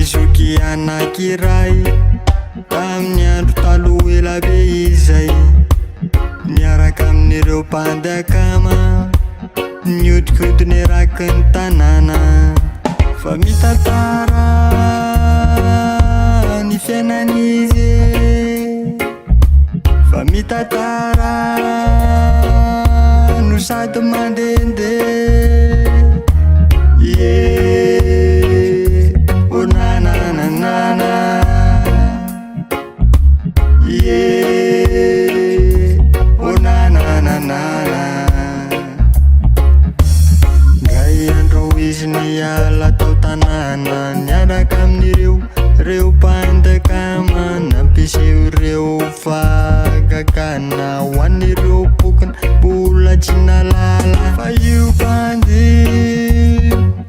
soky anakiray tamin'ny andro taloha elabe izay, niaraka amin'ireo mpanjakama nihodikodigny eraky ny tanàna. Fa mitantara ny fiainan'izy, fa mitantara no sady mandehandeha. Yeah, oh nananana, yeah, oh nananana. Gay andro izy niala tao tanàna, niaraka amin'ireo mpanjakama, nampiseho ireo fahagagana ho an'ireo pokiny mbola tsy nalala. Fa io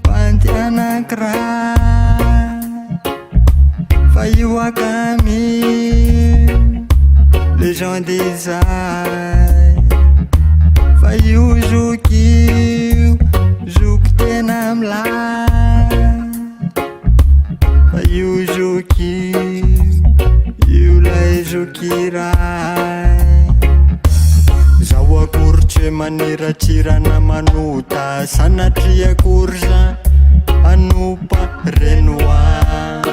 bandy anakiray, fa io akamy les gens des ailes, fa io zoky tena milay, fa io zoky io lay zoky ray. Zaho akory tsy hoe maniratsirana manota, sanatria akory za anopa renoir,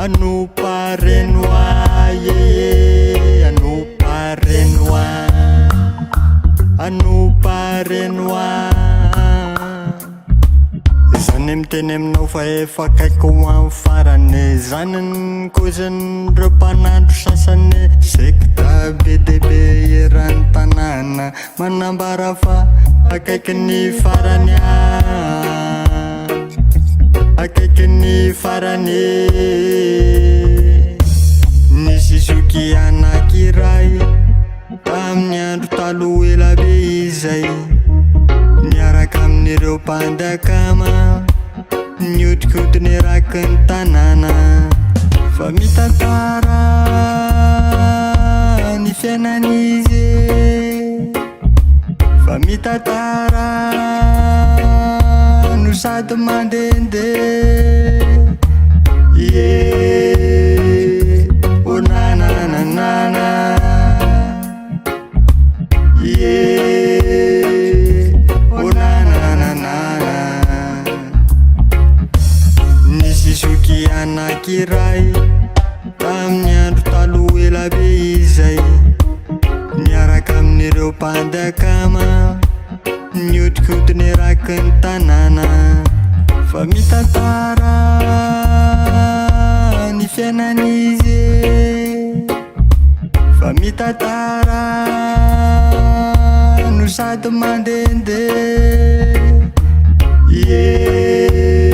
anopa renoir, yeah, anopa renoir, anopa renoir. Zany miteny aminao fa efa akaiko amin'ny farany, zany ny kaozan'ireo mpanandro sasany. Sekta be deaibe eran'ny tanàna manambara fa akaiky ny farany, akaiky ny farany. Nisy zoky anakiray tamin'ny andro taloha elabe izay, niaraka amin'ireo mpanjakama nihodikodigny eraky ny tanàna. Fa mitantara ny fiainan'izy, fa mitantara no sady mandehandeha. Yeah, oh nananana, yeah, oh nananana. Nisy zoky anakiray tamin'ny andro taloha elabe izay, niaraka amin'ireo mpanjakama nihodikodigny eraky ny tanàna. Fa mitantara ny fiainan'izy, fa mitantara no sady mandehandeha. Yeah.